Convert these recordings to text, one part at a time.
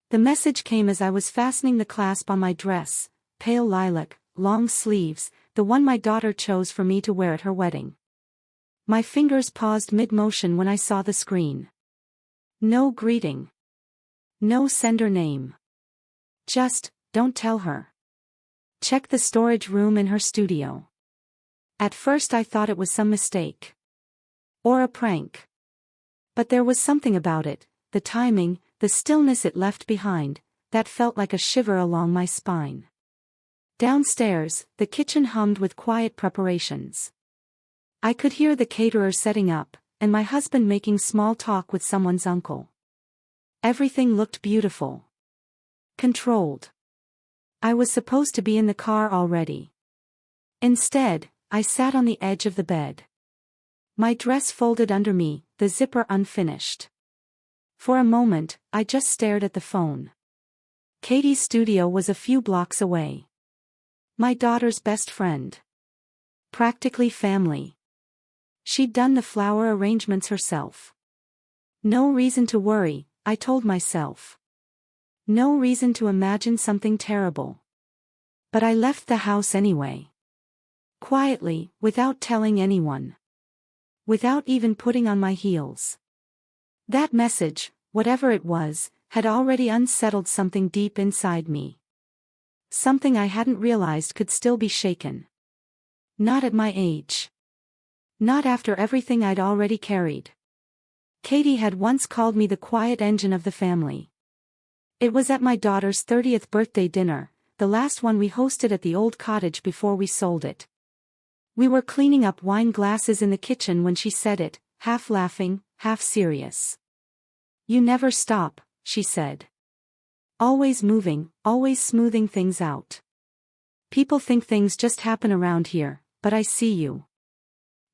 The message came as I was fastening the clasp on my dress, pale lilac, long sleeves, the one my daughter chose for me to wear at her wedding. My fingers paused mid-motion when I saw the screen. No greeting. No sender name. Just, don't tell her. Check the storage room in her studio. At first I thought it was some mistake. Or a prank. But there was something about it, the timing, the stillness it left behind, that felt like a shiver along my spine. Downstairs, the kitchen hummed with quiet preparations. I could hear the caterer setting up, and my husband making small talk with someone's uncle. Everything looked beautiful. Controlled. I was supposed to be in the car already. Instead, I sat on the edge of the bed. My dress folded under me, the zipper unfinished. For a moment, I just stared at the phone. Katie's studio was a few blocks away. My daughter's best friend. Practically family. She'd done the flower arrangements herself. No reason to worry, I told myself. No reason to imagine something terrible. But I left the house anyway. Quietly, without telling anyone. Without even putting on my heels. That message, whatever it was, had already unsettled something deep inside me. Something I hadn't realized could still be shaken. Not at my age. Not after everything I'd already carried. Katie had once called me the quiet engine of the family. It was at my daughter's 30th birthday dinner, the last one we hosted at the old cottage before we sold it. We were cleaning up wine glasses in the kitchen when she said it, half laughing, half serious. "You never stop," she said. "Always moving, always smoothing things out. People think things just happen around here, but I see you.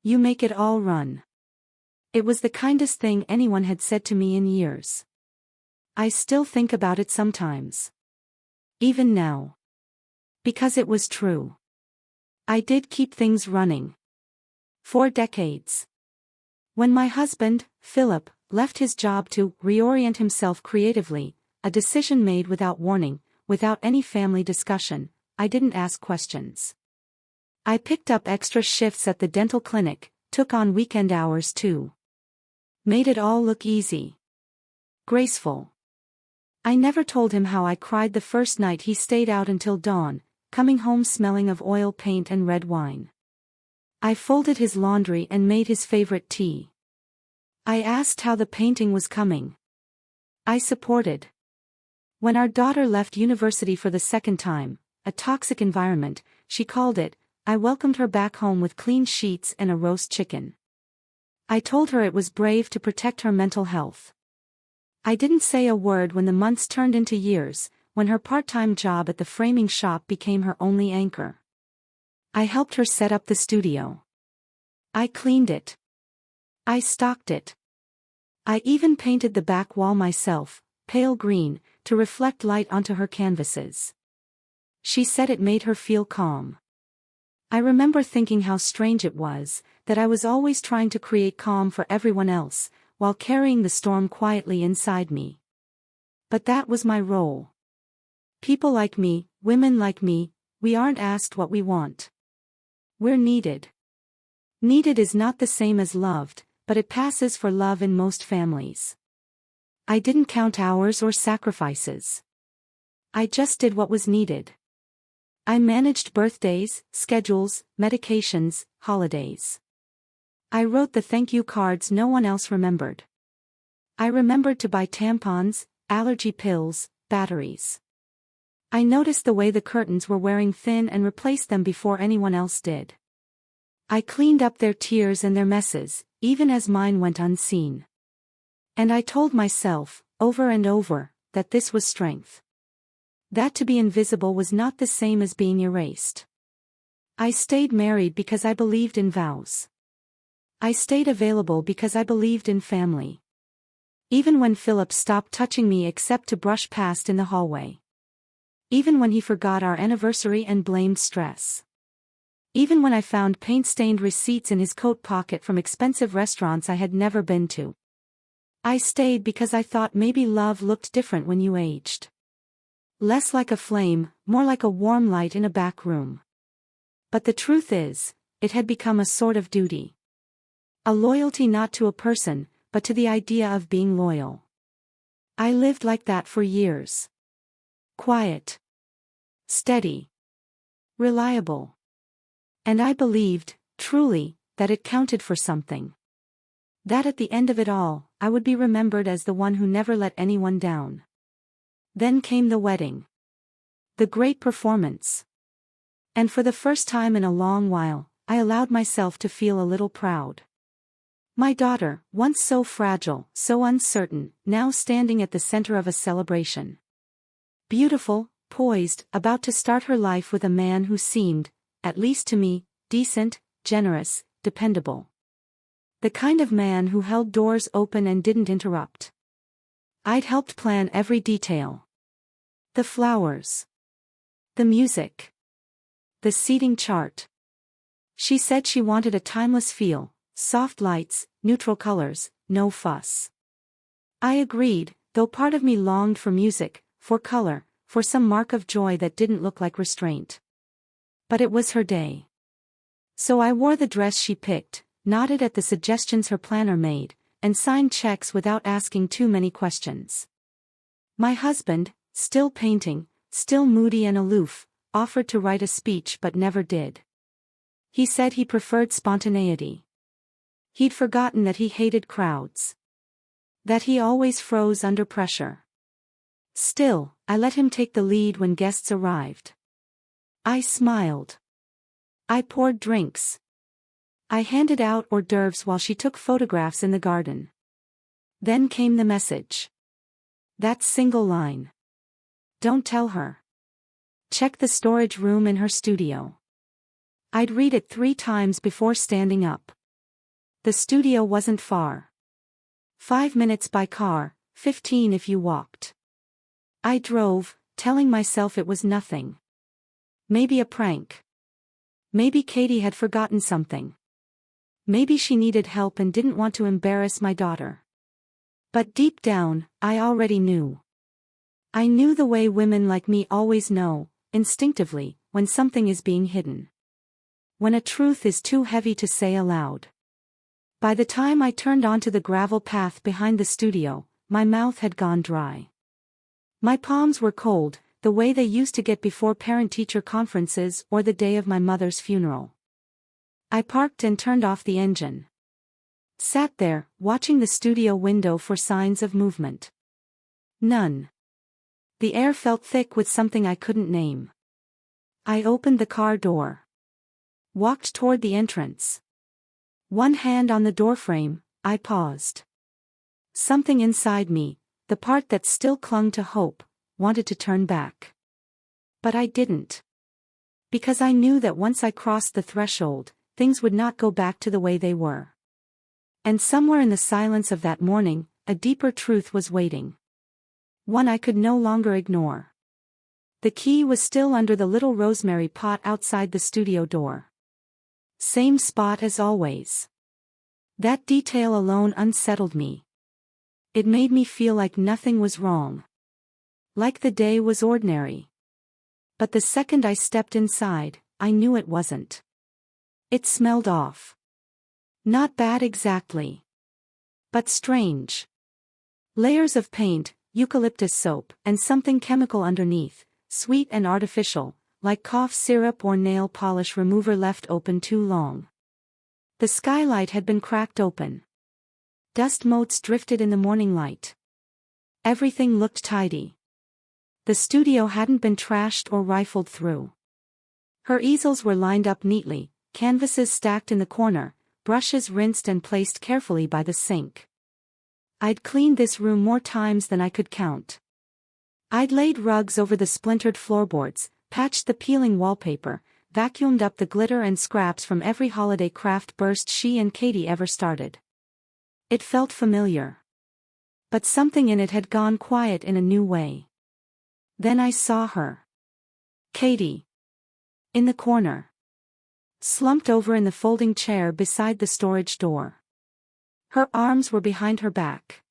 You make it all run." It was the kindest thing anyone had said to me in years. I still think about it sometimes. Even now. Because it was true. I did keep things running. 4 decades. When my husband, Philip, left his job to reorient himself creatively, a decision made without warning, without any family discussion, I didn't ask questions. I picked up extra shifts at the dental clinic, took on weekend hours too. Made it all look easy. Graceful. I never told him how I cried the first night he stayed out until dawn, coming home smelling of oil paint and red wine. I folded his laundry and made his favorite tea. I asked how the painting was coming. I supported. When our daughter left university for the second time, a toxic environment, she called it, I welcomed her back home with clean sheets and a roast chicken. I told her it was brave to protect her mental health. I didn't say a word when the months turned into years, when her part-time job at the framing shop became her only anchor. I helped her set up the studio. I cleaned it. I stocked it. I even painted the back wall myself, pale green, to reflect light onto her canvases. She said it made her feel calm. I remember thinking how strange it was, that I was always trying to create calm for everyone else, while carrying the storm quietly inside me. But that was my role. People like me, women like me, we aren't asked what we want. We're needed. Needed is not the same as loved, but it passes for love in most families. I didn't count hours or sacrifices. I just did what was needed. I managed birthdays, schedules, medications, holidays. I wrote the thank you cards no one else remembered. I remembered to buy tampons, allergy pills, batteries. I noticed the way the curtains were wearing thin and replaced them before anyone else did. I cleaned up their tears and their messes, even as mine went unseen. And I told myself, over and over, that this was strength. That to be invisible was not the same as being erased. I stayed married because I believed in vows. I stayed available because I believed in family. Even when Philip stopped touching me except to brush past in the hallway. Even when he forgot our anniversary and blamed stress. Even when I found paint-stained receipts in his coat pocket from expensive restaurants I had never been to. I stayed because I thought maybe love looked different when you aged. Less like a flame, more like a warm light in a back room. But the truth is, it had become a sort of duty. A loyalty not to a person, but to the idea of being loyal. I lived like that for years. Quiet. Steady. Reliable. And I believed, truly, that it counted for something. That at the end of it all, I would be remembered as the one who never let anyone down. Then came the wedding. The great performance. And for the first time in a long while, I allowed myself to feel a little proud. My daughter, once so fragile, so uncertain, now standing at the center of a celebration. Beautiful, poised, about to start her life with a man who seemed, at least to me, decent, generous, dependable. The kind of man who held doors open and didn't interrupt. I'd helped plan every detail. The flowers. The music. The seating chart. She said she wanted a timeless feel, soft lights, neutral colors, no fuss. I agreed, though part of me longed for music, for color, for some mark of joy that didn't look like restraint. But it was her day. So I wore the dress she picked, nodded at the suggestions her planner made, and signed checks without asking too many questions. My husband, still painting, still moody and aloof, offered to write a speech but never did. He said he preferred spontaneity. He'd forgotten that he hated crowds. That he always froze under pressure. Still, I let him take the lead when guests arrived. I smiled. I poured drinks. I handed out hors d'oeuvres while she took photographs in the garden. Then came the message. That single line. Don't tell her. Check the storage room in her studio. I'd read it 3 times before standing up. The studio wasn't far. 5 minutes by car, 15 if you walked. I drove, telling myself it was nothing. Maybe a prank. Maybe Katie had forgotten something. Maybe she needed help and didn't want to embarrass my daughter. But deep down, I already knew. I knew the way women like me always know, instinctively, when something is being hidden. When a truth is too heavy to say aloud. By the time I turned onto the gravel path behind the studio, my mouth had gone dry. My palms were cold, the way they used to get before parent-teacher conferences or the day of my mother's funeral. I parked and turned off the engine. Sat there, watching the studio window for signs of movement. None. The air felt thick with something I couldn't name. I opened the car door. Walked toward the entrance. One hand on the doorframe, I paused. Something inside me, the part that still clung to hope, wanted to turn back. But I didn't. Because I knew that once I crossed the threshold, things would not go back to the way they were. And somewhere in the silence of that morning, a deeper truth was waiting. One I could no longer ignore. The key was still under the little rosemary pot outside the studio door. Same spot as always. That detail alone unsettled me. It made me feel like nothing was wrong. Like the day was ordinary. But the second I stepped inside, I knew it wasn't. It smelled off. Not bad exactly. But strange. Layers of paint, eucalyptus soap, and something chemical underneath, sweet and artificial, like cough syrup or nail polish remover left open too long. The skylight had been cracked open. Dust motes drifted in the morning light. Everything looked tidy. The studio hadn't been trashed or rifled through. Her easels were lined up neatly, canvases stacked in the corner, brushes rinsed and placed carefully by the sink. I'd cleaned this room more times than I could count. I'd laid rugs over the splintered floorboards, patched the peeling wallpaper, vacuumed up the glitter and scraps from every holiday craft burst she and Katie ever started. It felt familiar. But something in it had gone quiet in a new way. Then I saw her. Katie. In the corner. Slumped over in the folding chair beside the storage door. Her arms were behind her back.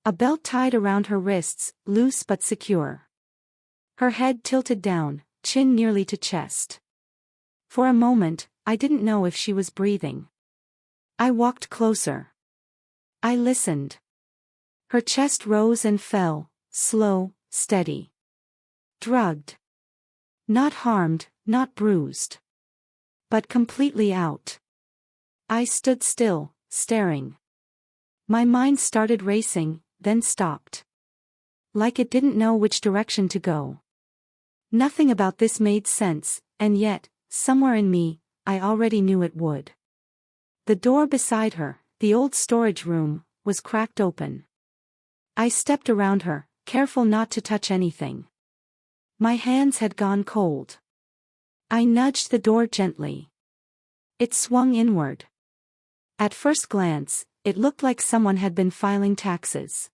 A belt tied around her wrists, loose but secure. Her head tilted down, chin nearly to chest. For a moment, I didn't know if she was breathing. I walked closer. I listened. Her chest rose and fell, slow, steady. Drugged. Not harmed, not bruised. But completely out. I stood still, staring. My mind started racing, then stopped. Like it didn't know which direction to go. Nothing about this made sense, and yet, somewhere in me, I already knew it would. The door beside her, the old storage room, was cracked open. I stepped around her, careful not to touch anything. My hands had gone cold. I nudged the door gently. It swung inward. At first glance, it looked like someone had been filing taxes.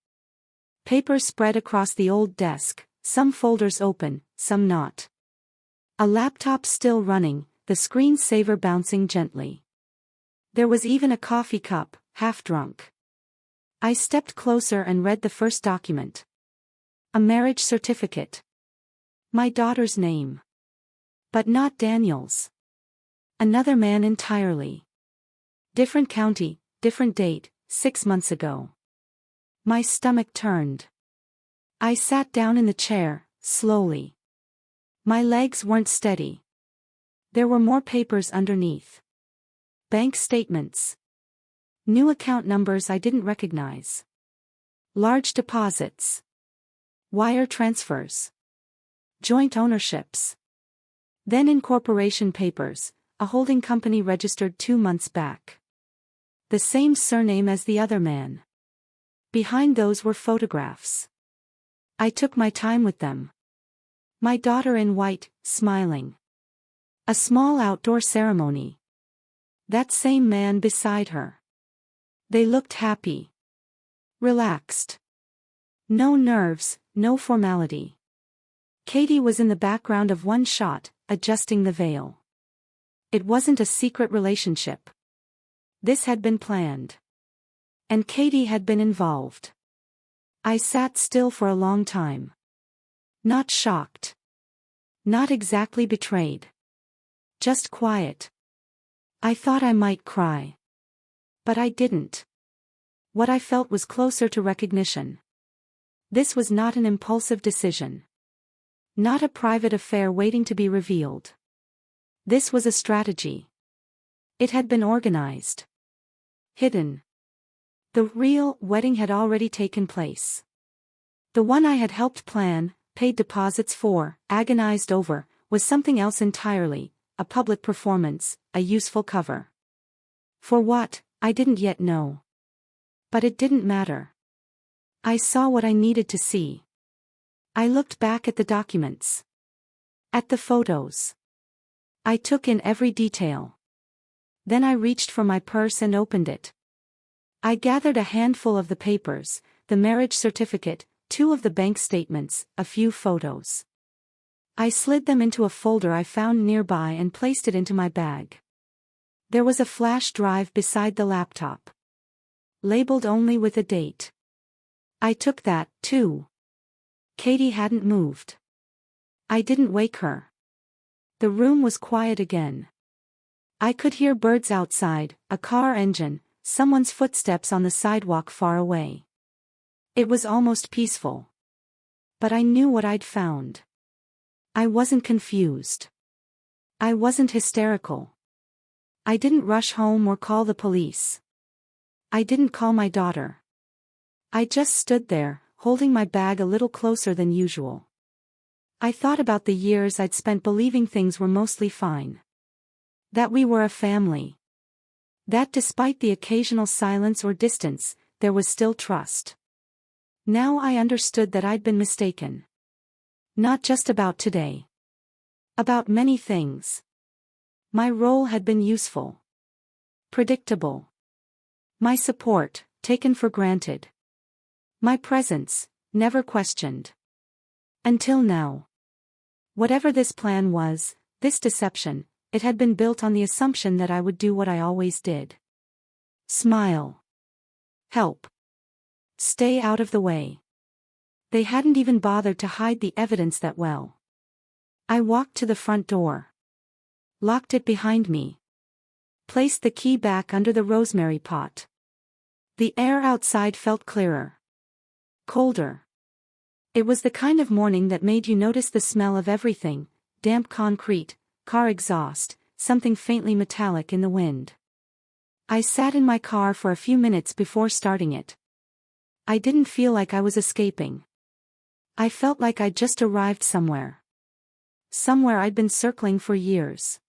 Papers spread across the old desk, some folders open, some not. A laptop still running, the screensaver bouncing gently. There was even a coffee cup, half drunk. I stepped closer and read the first document. A marriage certificate. My daughter's name. But not Daniel's. Another man entirely. Different county, different date, 6 months ago. My stomach turned. I sat down in the chair, slowly. My legs weren't steady. There were more papers underneath. Bank statements. New account numbers I didn't recognize. Large deposits. Wire transfers. Joint ownerships. Then incorporation papers, a holding company registered 2 months back. The same surname as the other man. Behind those were photographs. I took my time with them. My daughter in white, smiling. A small outdoor ceremony. That same man beside her. They looked happy. Relaxed. No nerves, no formality. Katie was in the background of one shot, adjusting the veil. It wasn't a secret relationship. This had been planned. And Katie had been involved. I sat still for a long time. Not shocked. Not exactly betrayed. Just quiet. I thought I might cry. But I didn't. What I felt was closer to recognition. This was not an impulsive decision. Not a private affair waiting to be revealed. This was a strategy. It had been organized. Hidden. The real wedding had already taken place. The one I had helped plan, paid deposits for, agonized over, was something else entirely, a public performance, a useful cover. For what, I didn't yet know. But it didn't matter. I saw what I needed to see. I looked back at the documents. At the photos. I took in every detail. Then I reached for my purse and opened it. I gathered a handful of the papers, the marriage certificate, 2 of the bank statements, a few photos. I slid them into a folder I found nearby and placed it into my bag. There was a flash drive beside the laptop. Labeled only with a date. I took that, too. Katie hadn't moved. I didn't wake her. The room was quiet again. I could hear birds outside, a car engine, someone's footsteps on the sidewalk far away. It was almost peaceful. But I knew what I'd found. I wasn't confused. I wasn't hysterical. I didn't rush home or call the police. I didn't call my daughter. I just stood there, holding my bag a little closer than usual. I thought about the years I'd spent believing things were mostly fine. That we were a family. That despite the occasional silence or distance, there was still trust. Now I understood that I'd been mistaken. Not just about today. About many things. My role had been useful. Predictable. My support, taken for granted. My presence, never questioned. Until now. Whatever this plan was, this deception, it had been built on the assumption that I would do what I always did. Smile. Help. Stay out of the way. They hadn't even bothered to hide the evidence that well. I walked to the front door. Locked it behind me. Placed the key back under the rosemary pot. The air outside felt clearer. Colder. It was the kind of morning that made you notice the smell of everything: damp concrete, car exhaust, something faintly metallic in the wind. I sat in my car for a few minutes before starting it. I didn't feel like I was escaping. I felt like I'd just arrived somewhere. Somewhere I'd been circling for years.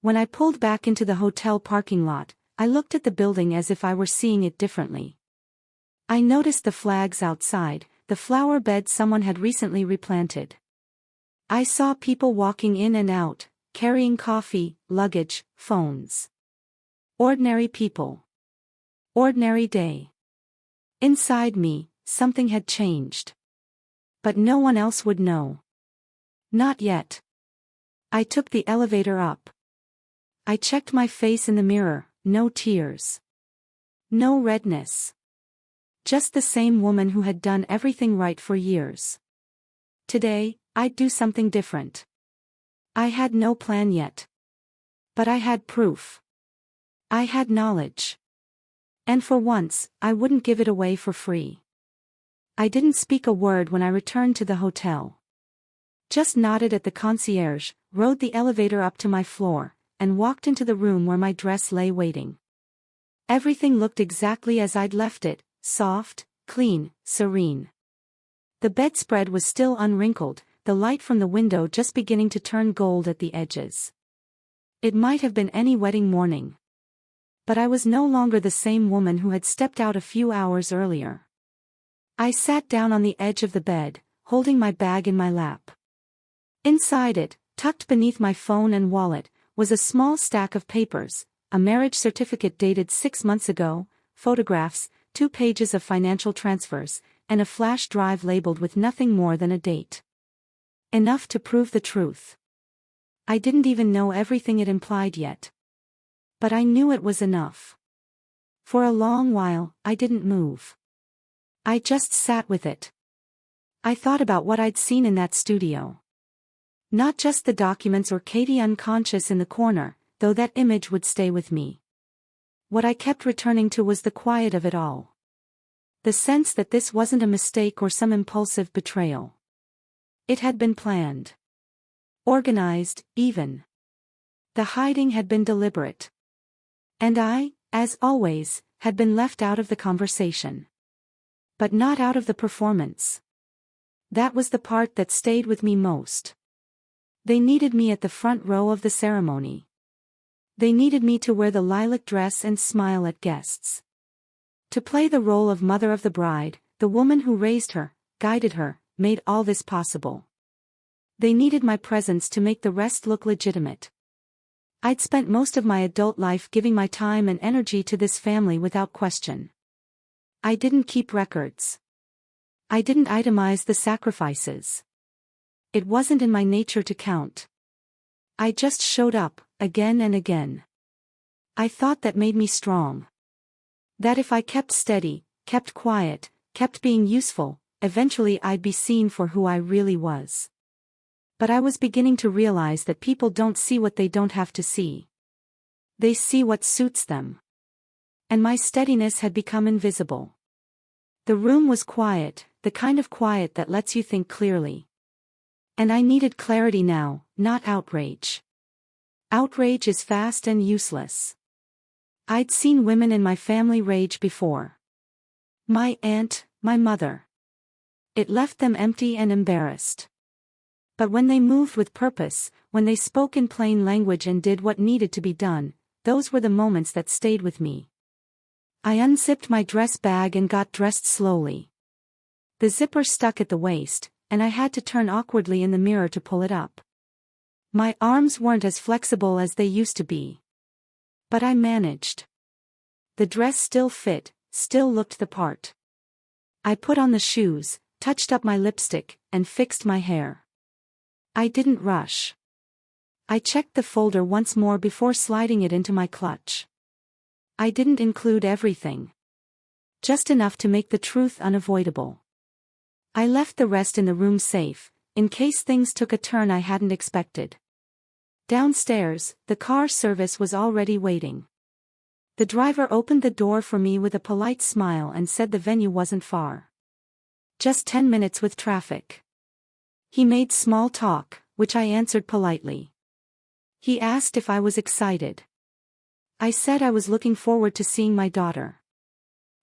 When I pulled back into the hotel parking lot, I looked at the building as if I were seeing it differently. I noticed the flags outside, the flower bed someone had recently replanted. I saw people walking in and out, carrying coffee, luggage, phones. Ordinary people. Ordinary day. Inside me, something had changed. But no one else would know. Not yet. I took the elevator up. I checked my face in the mirror, no tears. No redness. Just the same woman who had done everything right for years. Today, I'd do something different. I had no plan yet. But I had proof. I had knowledge. And for once, I wouldn't give it away for free. I didn't speak a word when I returned to the hotel. Just nodded at the concierge, rode the elevator up to my floor, and walked into the room where my dress lay waiting. Everything looked exactly as I'd left it, soft, clean, serene. The bedspread was still unwrinkled, the light from the window just beginning to turn gold at the edges. It might have been any wedding morning. But I was no longer the same woman who had stepped out a few hours earlier. I sat down on the edge of the bed, holding my bag in my lap. Inside it, tucked beneath my phone and wallet, was a small stack of papers: a marriage certificate dated 6 months ago, photographs, 2 pages of financial transfers, and a flash drive labeled with nothing more than a date. Enough to prove the truth. I didn't even know everything it implied yet. But I knew it was enough. For a long while, I didn't move. I just sat with it. I thought about what I'd seen in that studio. Not just the documents or Katie unconscious in the corner, though that image would stay with me. What I kept returning to was the quiet of it all. The sense that this wasn't a mistake or some impulsive betrayal. It had been planned. Organized, even. The hiding had been deliberate. And I, as always, had been left out of the conversation. But not out of the performance. That was the part that stayed with me most. They needed me at the front row of the ceremony. They needed me to wear the lilac dress and smile at guests. To play the role of mother of the bride, the woman who raised her, guided her, made all this possible. They needed my presence to make the rest look legitimate. I'd spent most of my adult life giving my time and energy to this family without question. I didn't keep records. I didn't itemize the sacrifices. It wasn't in my nature to count. I just showed up, again and again. I thought that made me strong. That if I kept steady, kept quiet, kept being useful, eventually I'd be seen for who I really was. But I was beginning to realize that people don't see what they don't have to see. They see what suits them. And my steadiness had become invisible. The room was quiet, the kind of quiet that lets you think clearly. And I needed clarity now, not outrage. Outrage is fast and useless. I'd seen women in my family rage before. My aunt, my mother. It left them empty and embarrassed. But when they moved with purpose, when they spoke in plain language and did what needed to be done, those were the moments that stayed with me. I unzipped my dress bag and got dressed slowly. The zipper stuck at the waist, and I had to turn awkwardly in the mirror to pull it up. My arms weren't as flexible as they used to be. But I managed. The dress still fit, still looked the part. I put on the shoes, touched up my lipstick, and fixed my hair. I didn't rush. I checked the folder once more before sliding it into my clutch. I didn't include everything. Just enough to make the truth unavoidable. I left the rest in the room safe, in case things took a turn I hadn't expected. Downstairs, the car service was already waiting. The driver opened the door for me with a polite smile and said the venue wasn't far. Just 10 minutes with traffic. He made small talk, which I answered politely. He asked if I was excited. I said I was looking forward to seeing my daughter.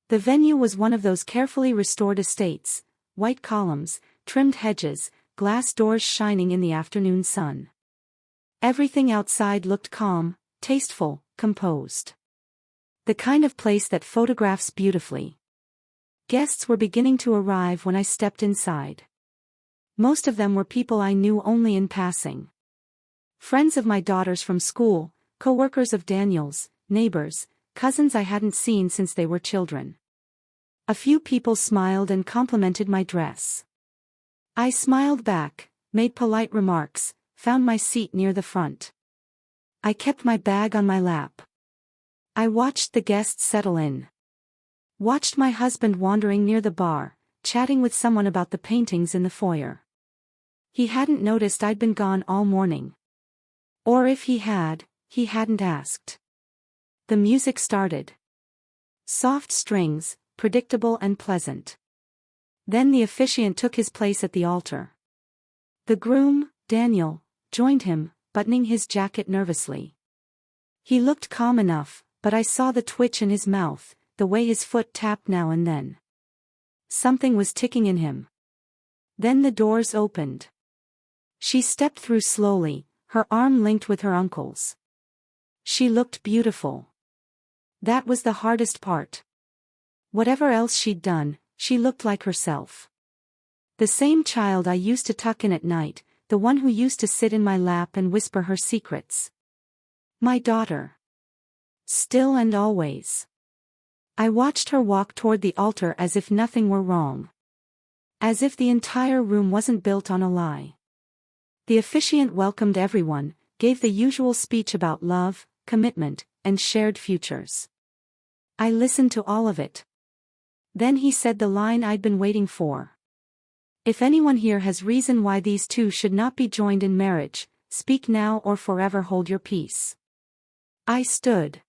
The venue was one of those carefully restored estates, white columns, trimmed hedges, glass doors shining in the afternoon sun. Everything outside looked calm, tasteful, composed. The kind of place that photographs beautifully. Guests were beginning to arrive when I stepped inside. Most of them were people I knew only in passing. Friends of my daughter's from school, co-workers of Daniel's, neighbors, cousins I hadn't seen since they were children. A few people smiled and complimented my dress. I smiled back, made polite remarks, found my seat near the front. I kept my bag on my lap. I watched the guests settle in. Watched my husband wandering near the bar, chatting with someone about the paintings in the foyer. He hadn't noticed I'd been gone all morning. Or if he had, he hadn't asked. The music started. Soft strings, predictable and pleasant. Then the officiant took his place at the altar. The groom, Daniel, joined him, buttoning his jacket nervously. He looked calm enough, but I saw the twitch in his mouth, the way his foot tapped now and then. Something was ticking in him. Then the doors opened. She stepped through slowly, her arm linked with her uncle's. She looked beautiful. That was the hardest part. Whatever else she'd done, she looked like herself. The same child I used to tuck in at night, the one who used to sit in my lap and whisper her secrets. My daughter. Still and always. I watched her walk toward the altar as if nothing were wrong. As if the entire room wasn't built on a lie. The officiant welcomed everyone, gave the usual speech about love, commitment, and shared futures. I listened to all of it. Then he said the line I'd been waiting for. If anyone here has reason why these two should not be joined in marriage, speak now or forever hold your peace. I stood.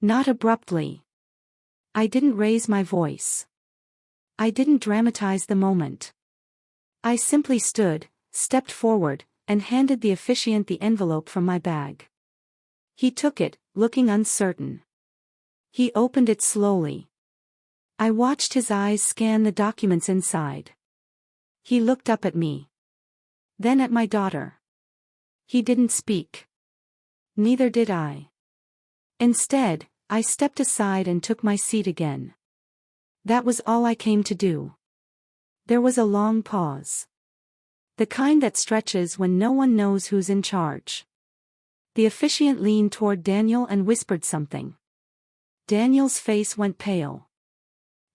Not abruptly. I didn't raise my voice. I didn't dramatize the moment. I simply stood, stepped forward, and handed the officiant the envelope from my bag. He took it, looking uncertain. He opened it slowly. I watched his eyes scan the documents inside. He looked up at me. Then at my daughter. He didn't speak. Neither did I. Instead, I stepped aside and took my seat again. That was all I came to do. There was a long pause. The kind that stretches when no one knows who's in charge. The officiant leaned toward Daniel and whispered something. Daniel's face went pale.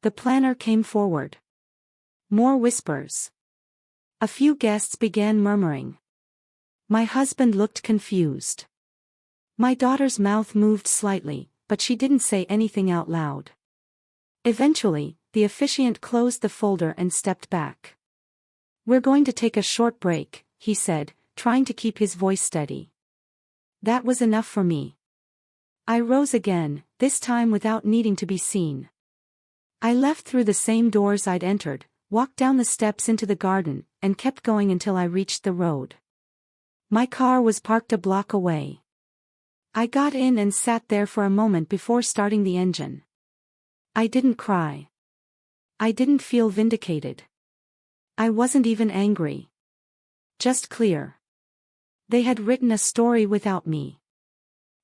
The planner came forward. More whispers. A few guests began murmuring. My husband looked confused. My daughter's mouth moved slightly, but she didn't say anything out loud. Eventually, the officiant closed the folder and stepped back. We're going to take a short break, he said, trying to keep his voice steady. That was enough for me. I rose again, this time without needing to be seen. I left through the same doors I'd entered, walked down the steps into the garden, and kept going until I reached the road. My car was parked a block away. I got in and sat there for a moment before starting the engine. I didn't cry. I didn't feel vindicated. I wasn't even angry. Just clear. They had written a story without me.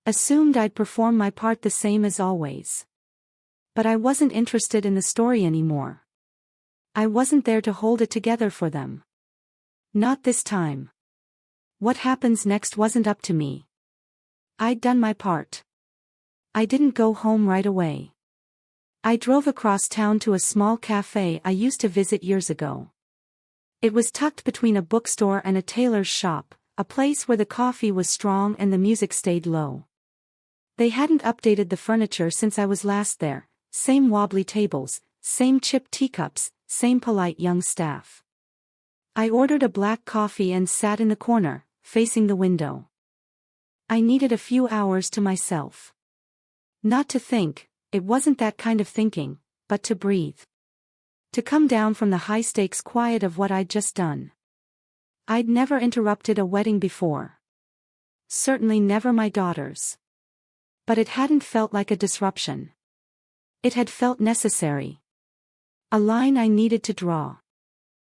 Assumed I'd perform my part the same as always. But I wasn't interested in the story anymore. I wasn't there to hold it together for them. Not this time. What happens next wasn't up to me. I'd done my part. I didn't go home right away. I drove across town to a small cafe I used to visit years ago. It was tucked between a bookstore and a tailor's shop, a place where the coffee was strong and the music stayed low. They hadn't updated the furniture since I was last there, Same wobbly tables, same chipped teacups, same polite young staff. I ordered a black coffee and sat in the corner, facing the window. I needed a few hours to myself. Not to think, it wasn't that kind of thinking, but to breathe. To come down from the high-stakes quiet of what I'd just done. I'd never interrupted a wedding before. Certainly never my daughter's. But it hadn't felt like a disruption. It had felt necessary. A line I needed to draw.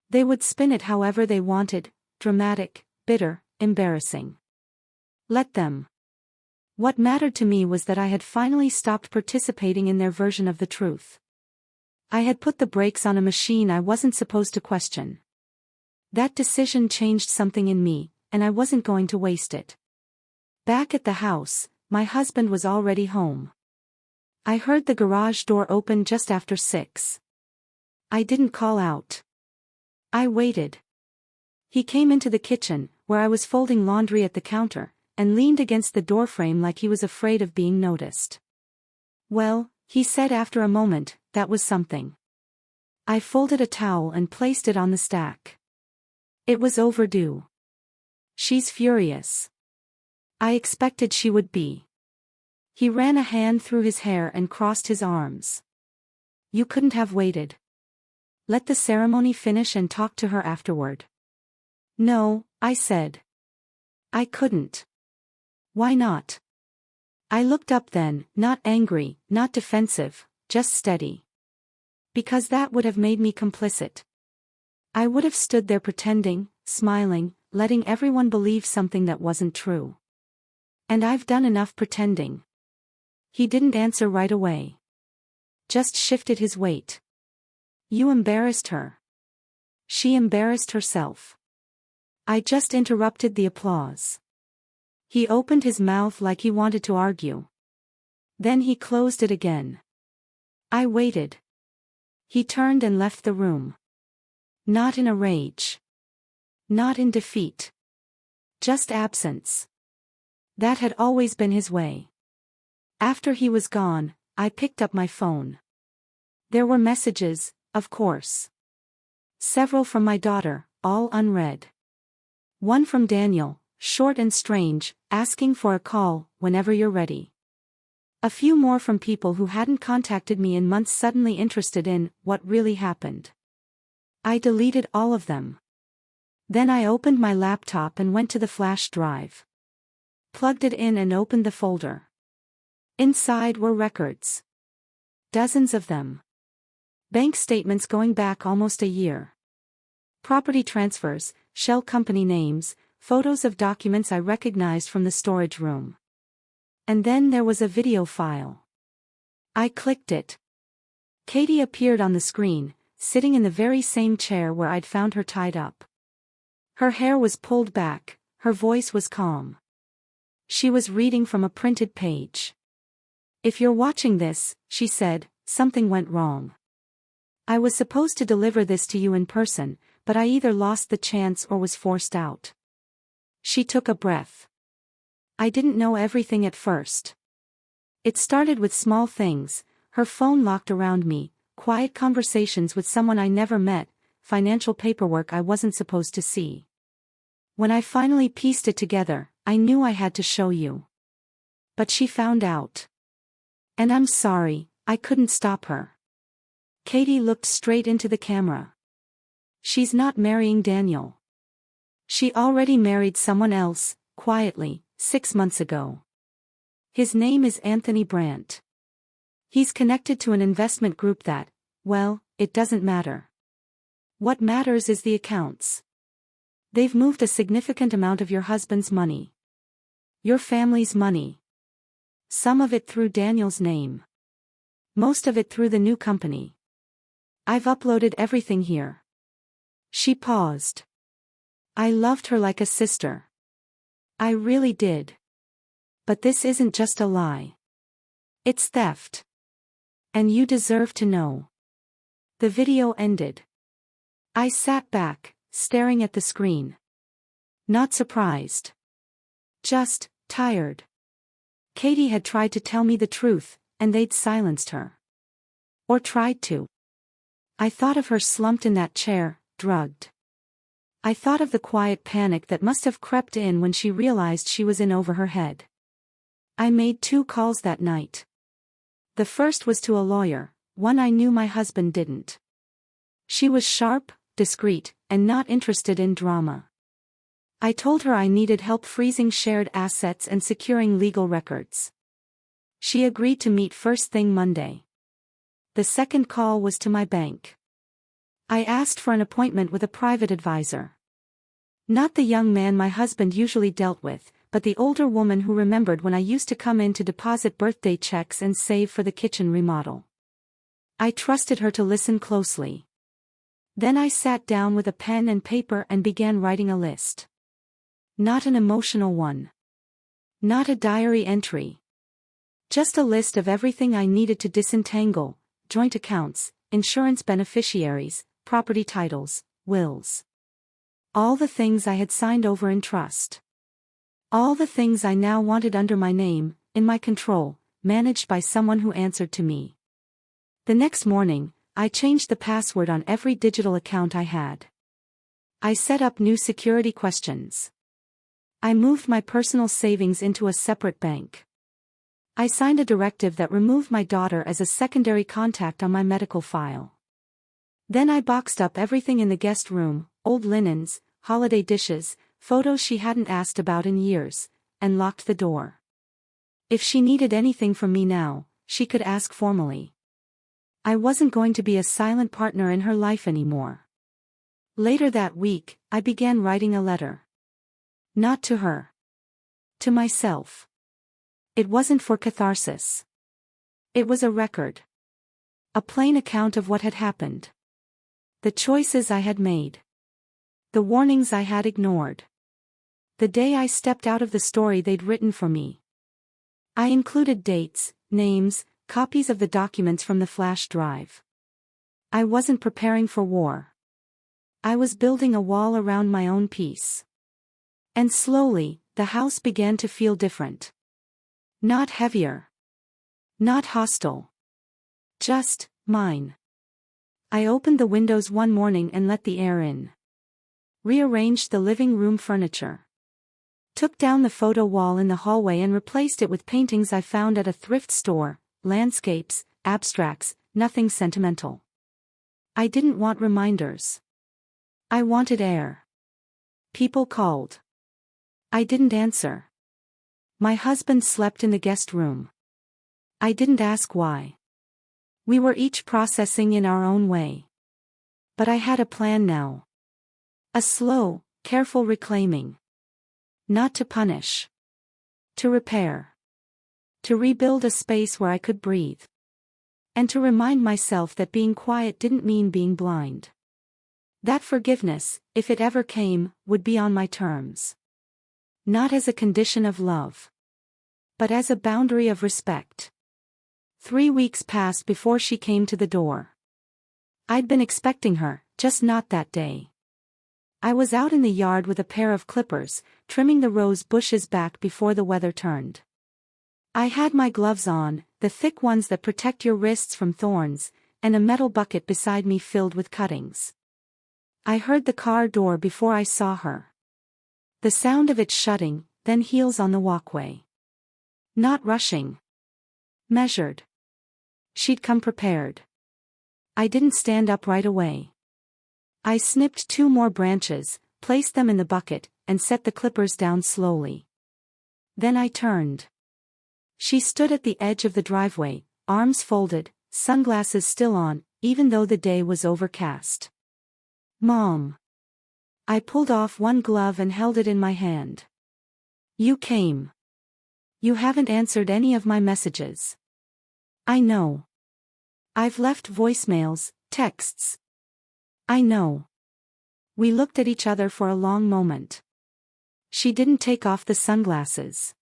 They would spin it however they wanted, dramatic, bitter, embarrassing. Let them. What mattered to me was that I had finally stopped participating in their version of the truth. I had put the brakes on a machine I wasn't supposed to question. That decision changed something in me, and I wasn't going to waste it. Back at the house, my husband was already home. I heard the garage door open just after 6. I didn't call out. I waited. He came into the kitchen, where I was folding laundry at the counter, and leaned against the doorframe like he was afraid of being noticed. "Well," he said after a moment, "that was something." I folded a towel and placed it on the stack. It was overdue. "She's furious." I expected she would be. He ran a hand through his hair and crossed his arms. "You couldn't have waited. Let the ceremony finish and talk to her afterward." "No," I said. "I couldn't." "Why not?" I looked up then, not angry, not defensive, just steady. "Because that would have made me complicit. I would have stood there pretending, smiling, letting everyone believe something that wasn't true. And I've done enough pretending." He didn't answer right away. Just shifted his weight. "You embarrassed her." "She embarrassed herself." I just interrupted the applause. He opened his mouth like he wanted to argue. Then he closed it again. I waited. He turned and left the room. Not in a rage. Not in defeat. Just absence. That had always been his way. After he was gone, I picked up my phone. There were messages, of course. Several from my daughter, all unread. One from Daniel, short and strange, asking for a call, whenever you're ready. A few more from people who hadn't contacted me in months suddenly interested in what really happened. I deleted all of them. Then I opened my laptop and went to the flash drive. Plugged it in and opened the folder. Inside were records. Dozens of them. Bank statements going back almost a year. Property transfers, shell company names, photos of documents I recognized from the storage room. And then there was a video file. I clicked it. Katie appeared on the screen, sitting in the very same chair where I'd found her tied up. Her hair was pulled back, her voice was calm. She was reading from a printed page. "If you're watching this," she said, "something went wrong. I was supposed to deliver this to you in person, but I either lost the chance or was forced out." She took a breath. "I didn't know everything at first. It started with small things, her phone locked around me, quiet conversations with someone I never met, financial paperwork I wasn't supposed to see. When I finally pieced it together, I knew I had to show you. But she found out. And I'm sorry, I couldn't stop her." Katie looked straight into the camera. "She's not marrying Daniel. She already married someone else, quietly, 6 months ago. His name is Anthony Brandt. He's connected to an investment group that, well, it doesn't matter. What matters is the accounts. They've moved a significant amount of your husband's money. Your family's money. Some of it through Daniel's name. Most of it through the new company. I've uploaded everything here." She paused. "I loved her like a sister. I really did. But this isn't just a lie. It's theft. And you deserve to know." The video ended. I sat back, staring at the screen. Not surprised. Just tired. Katie had tried to tell me the truth, and they'd silenced her. Or tried to. I thought of her slumped in that chair, drugged. I thought of the quiet panic that must have crept in when she realized she was in over her head. I made 2 calls that night. The first was to a lawyer, one I knew my husband didn't. She was sharp, discreet, and not interested in drama. I told her I needed help freezing shared assets and securing legal records. She agreed to meet first thing Monday. The second call was to my bank. I asked for an appointment with a private advisor. Not the young man my husband usually dealt with, but the older woman who remembered when I used to come in to deposit birthday checks and save for the kitchen remodel. I trusted her to listen closely. Then I sat down with a pen and paper and began writing a list. Not an emotional one. Not a diary entry. Just a list of everything I needed to disentangle: joint accounts, insurance beneficiaries, property titles, wills. All the things I had signed over in trust. All the things I now wanted under my name, in my control, managed by someone who answered to me. The next morning, I changed the password on every digital account I had. I set up new security questions. I moved my personal savings into a separate bank. I signed a directive that removed my daughter as a secondary contact on my medical file. Then I boxed up everything in the guest room: old linens, holiday dishes, photos she hadn't asked about in years, and locked the door. If she needed anything from me now, she could ask formally. I wasn't going to be a silent partner in her life anymore. Later that week, I began writing a letter. Not to her. To myself. It wasn't for catharsis. It was a record. A plain account of what had happened. The choices I had made. The warnings I had ignored. The day I stepped out of the story they'd written for me. I included dates, names, copies of the documents from the flash drive. I wasn't preparing for war. I was building a wall around my own peace. And slowly, the house began to feel different. Not heavier. Not hostile. Just mine. I opened the windows one morning and let the air in. Rearranged the living room furniture. Took down the photo wall in the hallway and replaced it with paintings I found at a thrift store: landscapes, abstracts, nothing sentimental. I didn't want reminders. I wanted air. People called. I didn't answer. My husband slept in the guest room. I didn't ask why. We were each processing in our own way. But I had a plan now. A slow, careful reclaiming. Not to punish. To repair. To rebuild a space where I could breathe. And to remind myself that being quiet didn't mean being blind. That forgiveness, if it ever came, would be on my terms. Not as a condition of love. But as a boundary of respect. 3 weeks passed before she came to the door. I'd been expecting her, just not that day. I was out in the yard with a pair of clippers, trimming the rose bushes back before the weather turned. I had my gloves on, the thick ones that protect your wrists from thorns, and a metal bucket beside me filled with cuttings. I heard the car door before I saw her. The sound of it shutting, then heels on the walkway. Not rushing. Measured. She'd come prepared. I didn't stand up right away. I snipped 2 more branches, placed them in the bucket, and set the clippers down slowly. Then I turned. She stood at the edge of the driveway, arms folded, sunglasses still on, even though the day was overcast. "Mom." I pulled off one glove and held it in my hand. "You came. You haven't answered any of my messages." "I know. I've left voicemails, texts." "I know." We looked at each other for a long moment. She didn't take off the sunglasses.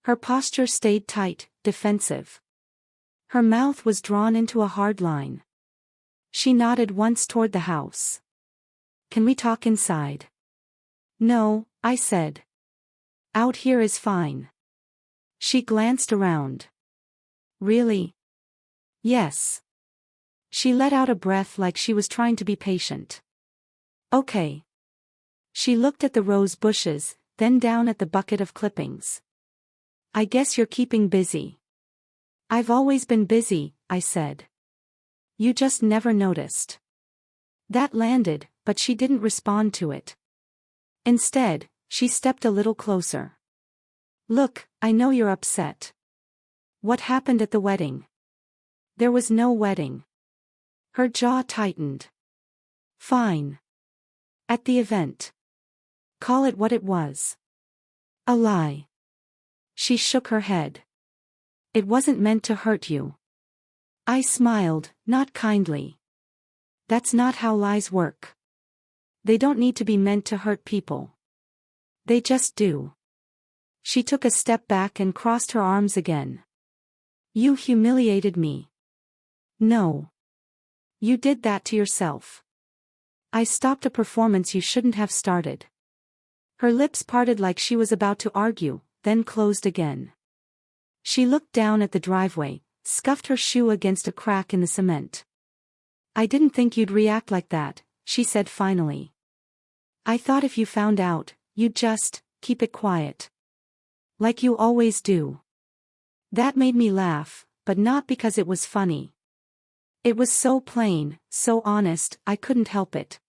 Her posture stayed tight, defensive. Her mouth was drawn into a hard line. She nodded once toward the house. "Can we talk inside?" "No," I said. "Out here is fine." She glanced around. "Really?" "Yes. She let out a breath like she was trying to be patient. Okay. She looked at the rose bushes, then down at the bucket of clippings. I guess you're keeping busy. I've always been busy, I said. You just never noticed. That landed, but she didn't respond to it. Instead, she stepped a little closer. Look, I know you're upset. What happened at the wedding? There was no wedding. Her jaw tightened. Fine. At the event. Call it what it was. A lie. She shook her head. It wasn't meant to hurt you. I smiled, not kindly. That's not how lies work. They don't need to be meant to hurt people. They just do. She took a step back and crossed her arms again. You humiliated me. No. You did that to yourself. I stopped a performance you shouldn't have started. Her lips parted like she was about to argue, then closed again. She looked down at the driveway, scuffed her shoe against a crack in the cement. I didn't think you'd react like that, she said finally. I thought if you found out, you'd just keep it quiet. Like you always do. That made me laugh, but not because it was funny. It was so plain, so honest, I couldn't help it.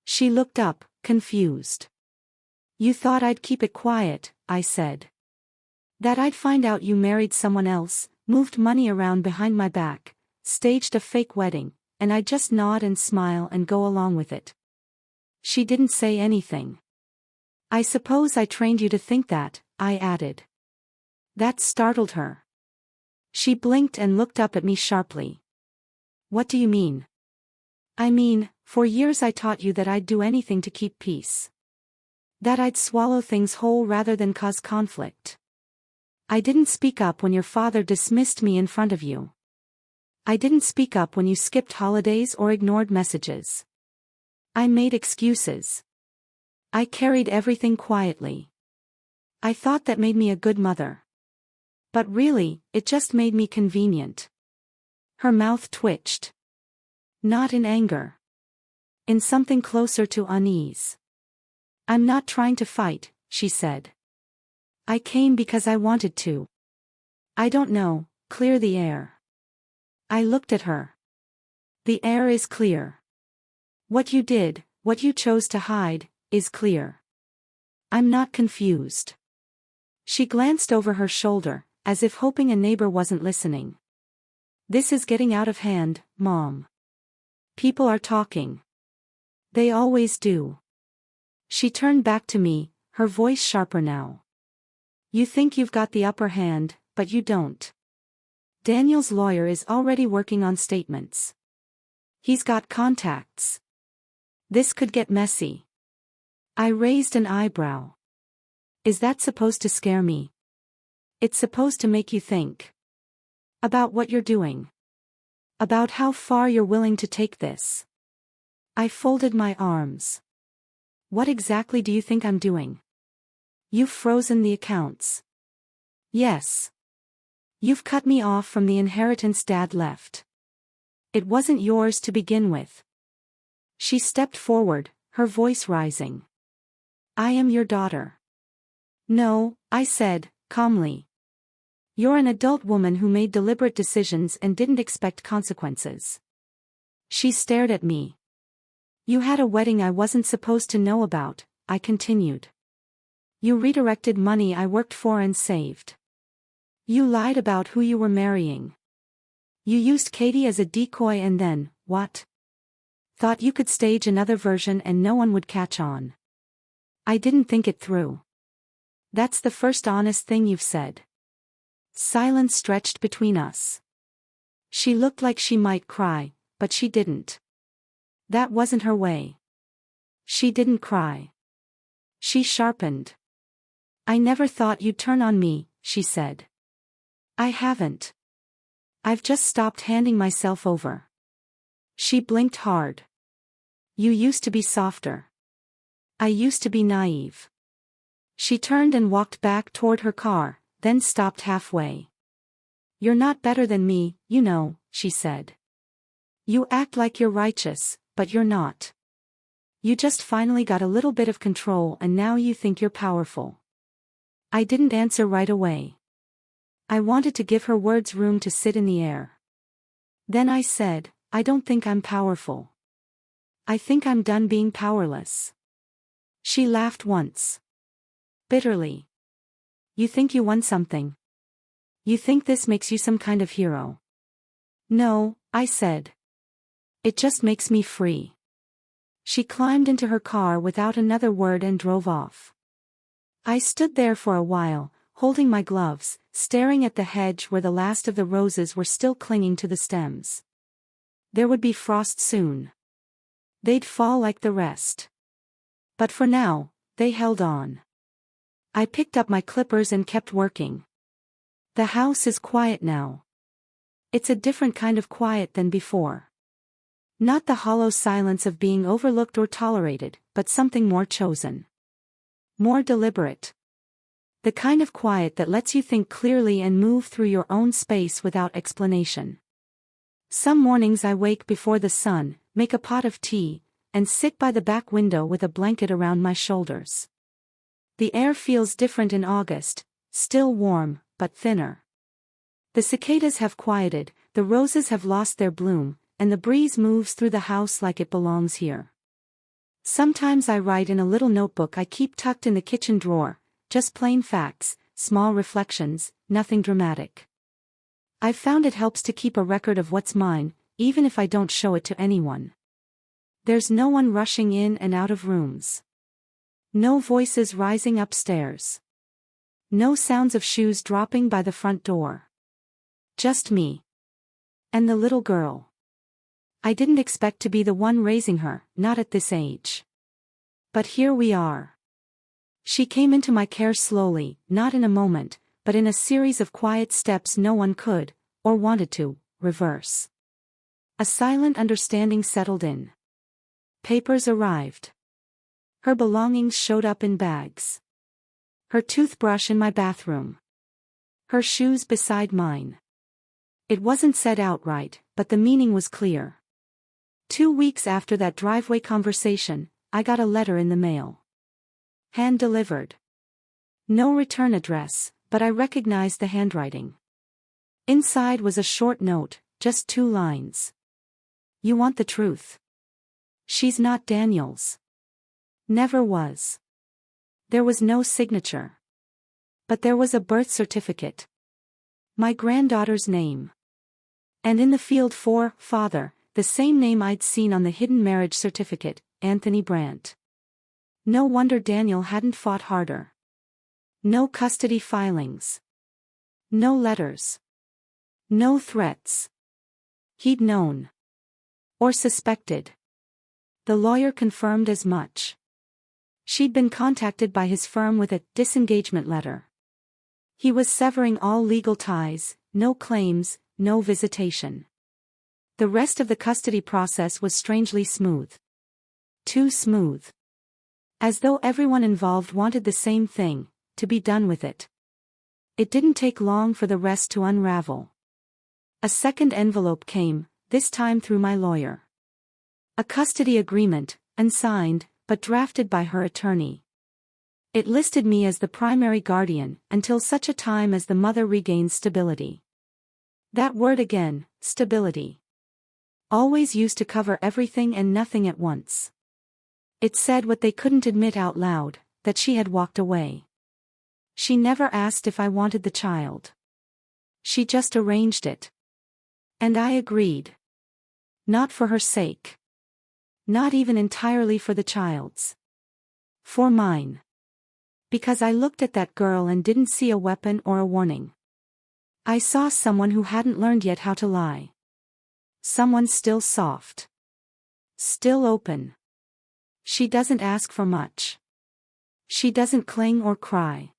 She looked up, confused. You thought I'd keep it quiet, I said. That I'd find out you married someone else, moved money around behind my back, staged a fake wedding, and I'd just nod and smile and go along with it. She didn't say anything. I suppose I trained you to think that, I added. That startled her. She blinked and looked up at me sharply. What do you mean? I mean, for years I taught you that I'd do anything to keep peace. That I'd swallow things whole rather than cause conflict. I didn't speak up when your father dismissed me in front of you. I didn't speak up when you skipped holidays or ignored messages. I made excuses. I carried everything quietly. I thought that made me a good mother. But really, it just made me convenient. Her mouth twitched. Not in anger. In something closer to unease. I'm not trying to fight, she said. I came because I wanted to. I don't know, clear the air. I looked at her. The air is clear. What you did, what you chose to hide, is clear. I'm not confused. She glanced over her shoulder, as if hoping a neighbor wasn't listening. This is getting out of hand, Mom. People are talking. They always do. She turned back to me, her voice sharper now. You think you've got the upper hand, but you don't. Daniel's lawyer is already working on statements. He's got contacts. This could get messy. I raised an eyebrow. Is that supposed to scare me? It's supposed to make you think. About what you're doing. About how far you're willing to take this. I folded my arms. What exactly do you think I'm doing? You've frozen the accounts. Yes. You've cut me off from the inheritance Dad left. It wasn't yours to begin with. She stepped forward, her voice rising. I am your daughter. No, I said, calmly. You're an adult woman who made deliberate decisions and didn't expect consequences. She stared at me. You had a wedding I wasn't supposed to know about, I continued. You redirected money I worked for and saved. You lied about who you were marrying. You used Katie as a decoy and then, what? Thought you could stage another version and no one would catch on. I didn't think it through. That's the first honest thing you've said. Silence stretched between us. She looked like she might cry, but she didn't. That wasn't her way. She didn't cry. She sharpened. I never thought you'd turn on me, she said. I haven't. I've just stopped handing myself over. She blinked hard. You used to be softer. I used to be naive. She turned and walked back toward her car, then stopped halfway. You're not better than me, you know, she said. You act like you're righteous, but you're not. You just finally got a little bit of control and now you think you're powerful. I didn't answer right away. I wanted to give her words room to sit in the air. Then I said, I don't think I'm powerful. I think I'm done being powerless. She laughed once. Bitterly. You think you won something? You think this makes you some kind of hero? No, I said. It just makes me free. She climbed into her car without another word and drove off. I stood there for a while, holding my gloves, staring at the hedge where the last of the roses were still clinging to the stems. There would be frost soon. They'd fall like the rest. But for now, they held on. I picked up my clippers and kept working. The house is quiet now. It's a different kind of quiet than before. Not the hollow silence of being overlooked or tolerated, but something more chosen. More deliberate. The kind of quiet that lets you think clearly and move through your own space without explanation. Some mornings I wake before the sun, make a pot of tea, and sit by the back window with a blanket around my shoulders. The air feels different in August, still warm, but thinner. The cicadas have quieted, the roses have lost their bloom, and the breeze moves through the house like it belongs here. Sometimes I write in a little notebook I keep tucked in the kitchen drawer, just plain facts, small reflections, nothing dramatic. I've found it helps to keep a record of what's mine, even if I don't show it to anyone. There's no one rushing in and out of rooms. No voices rising upstairs. No sounds of shoes dropping by the front door. Just me. And the little girl. I didn't expect to be the one raising her, not at this age. But here we are. She came into my care slowly, not in a moment, but in a series of quiet steps no one could, or wanted to, reverse. A silent understanding settled in. Papers arrived. Her belongings showed up in bags. Her toothbrush in my bathroom. Her shoes beside mine. It wasn't said outright, but the meaning was clear. 2 weeks after that driveway conversation, I got a letter in the mail. Hand-delivered. No return address, but I recognized the handwriting. Inside was a short note, just 2 lines. You want the truth. She's not Daniel's. Never was. There was no signature. But there was a birth certificate. My granddaughter's name. And in the field for father, the same name I'd seen on the hidden marriage certificate, Anthony Brandt. No wonder Daniel hadn't fought harder. No custody filings. No letters. No threats. He'd known. Or suspected. The lawyer confirmed as much. She'd been contacted by his firm with a disengagement letter. He was severing all legal ties, no claims, no visitation. The rest of the custody process was strangely smooth. Too smooth. As though everyone involved wanted the same thing, to be done with it. It didn't take long for the rest to unravel. A second envelope came, this time through my lawyer. A custody agreement, unsigned, but drafted by her attorney. It listed me as the primary guardian until such a time as the mother regains stability. That word again, stability. Always used to cover everything and nothing at once. It said what they couldn't admit out loud, that she had walked away. She never asked if I wanted the child. She just arranged it. And I agreed. Not for her sake. Not even entirely for the child's. For mine. Because I looked at that girl and didn't see a weapon or a warning. I saw someone who hadn't learned yet how to lie. Someone still soft. Still open. She doesn't ask for much. She doesn't cling or cry.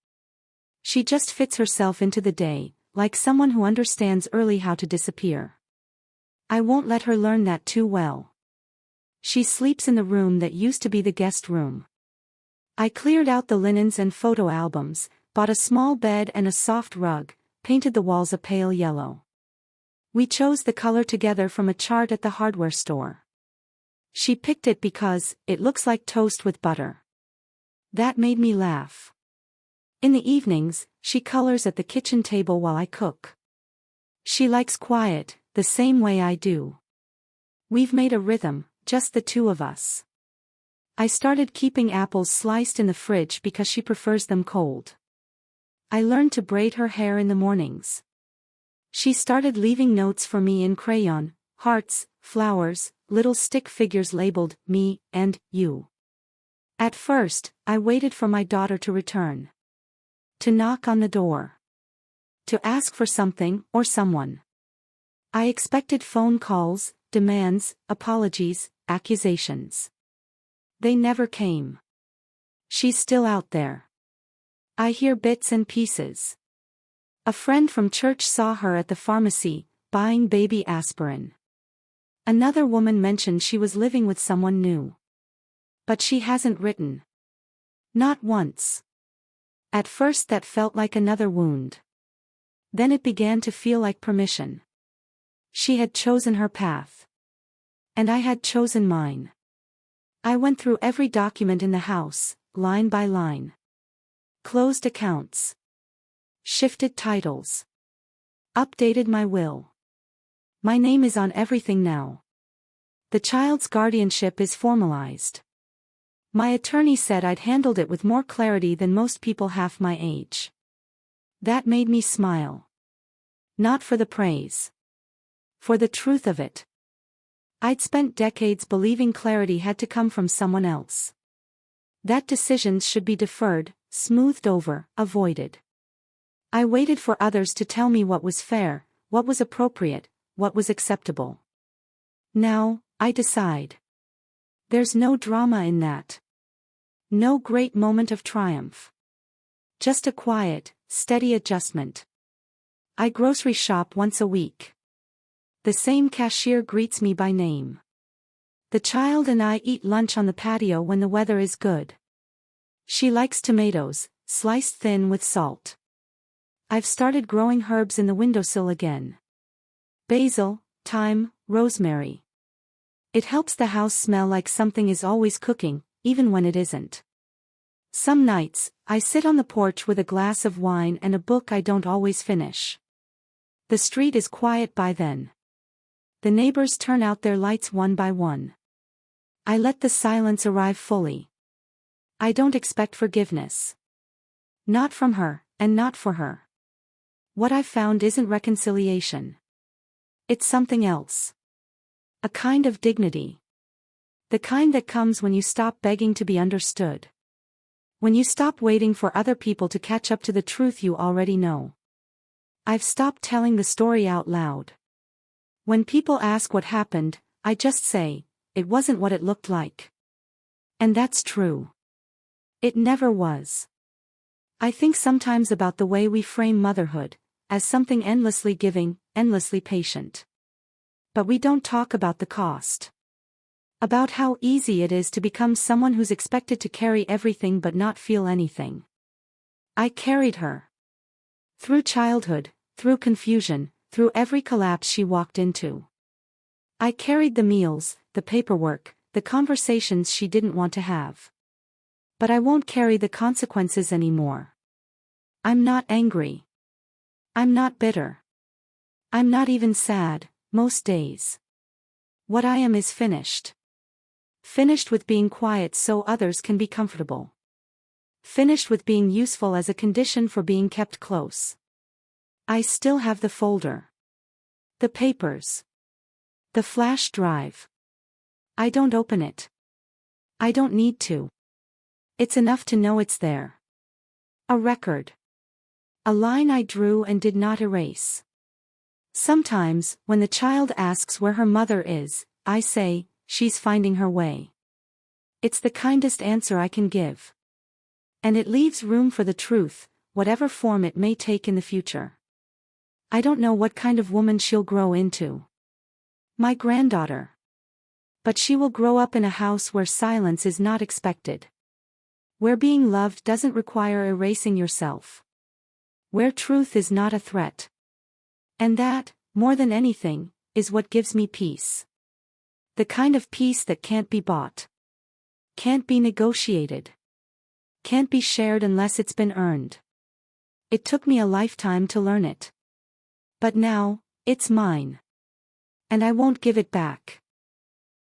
She just fits herself into the day, like someone who understands early how to disappear. I won't let her learn that too well. She sleeps in the room that used to be the guest room. I cleared out the linens and photo albums, bought a small bed and a soft rug, painted the walls a pale yellow. We chose the color together from a chart at the hardware store. She picked it because it looks like toast with butter. That made me laugh. In the evenings, she colors at the kitchen table while I cook. She likes quiet, the same way I do. We've made a rhythm, just the two of us. I started keeping apples sliced in the fridge because she prefers them cold. I learned to braid her hair in the mornings. She started leaving notes for me in crayon, hearts, flowers, little stick figures labeled me and you. At first, I waited for my daughter to return. To knock on the door. To ask for something or someone. I expected phone calls, demands, apologies, accusations. They never came. She's still out there. I hear bits and pieces. A friend from church saw her at the pharmacy, buying baby aspirin. Another woman mentioned she was living with someone new. But she hasn't written. Not once. At first that felt like another wound. Then it began to feel like permission. She had chosen her path. And I had chosen mine. I went through every document in the house, line by line. Closed accounts. Shifted titles. Updated my will. My name is on everything now. The child's guardianship is formalized. My attorney said I'd handled it with more clarity than most people half my age. That made me smile. Not for the praise. For the truth of it. I'd spent decades believing clarity had to come from someone else. That decisions should be deferred, smoothed over, avoided. I waited for others to tell me what was fair, what was appropriate, what was acceptable. Now, I decide. There's no drama in that. No great moment of triumph. Just a quiet, steady adjustment. I grocery shop once a week. The same cashier greets me by name. The child and I eat lunch on the patio when the weather is good. She likes tomatoes, sliced thin with salt. I've started growing herbs in the windowsill again. Basil, thyme, rosemary. It helps the house smell like something is always cooking, even when it isn't. Some nights, I sit on the porch with a glass of wine and a book I don't always finish. The street is quiet by then. The neighbors turn out their lights one by one. I let the silence arrive fully. I don't expect forgiveness. Not from her, and not for her. What I've found isn't reconciliation. It's something else. A kind of dignity. The kind that comes when you stop begging to be understood. When you stop waiting for other people to catch up to the truth you already know. I've stopped telling the story out loud. When people ask what happened, I just say, it wasn't what it looked like. And that's true. It never was. I think sometimes about the way we frame motherhood, as something endlessly giving, endlessly patient. But we don't talk about the cost. About how easy it is to become someone who's expected to carry everything but not feel anything. I carried her. Through childhood, through confusion, through every collapse she walked into. I carried the meals, the paperwork, the conversations she didn't want to have. But I won't carry the consequences anymore. I'm not angry. I'm not bitter. I'm not even sad, most days. What I am is finished. Finished with being quiet so others can be comfortable. Finished with being useful as a condition for being kept close. I still have the folder. The papers. The flash drive. I don't open it. I don't need to. It's enough to know it's there. A record. A line I drew and did not erase. Sometimes, when the child asks where her mother is, I say, she's finding her way. It's the kindest answer I can give. And it leaves room for the truth, whatever form it may take in the future. I don't know what kind of woman she'll grow into. My granddaughter. But she will grow up in a house where silence is not expected. Where being loved doesn't require erasing yourself. Where truth is not a threat. And that, more than anything, is what gives me peace. The kind of peace that can't be bought. Can't be negotiated. Can't be shared unless it's been earned. It took me a lifetime to learn it. But now, it's mine. And I won't give it back.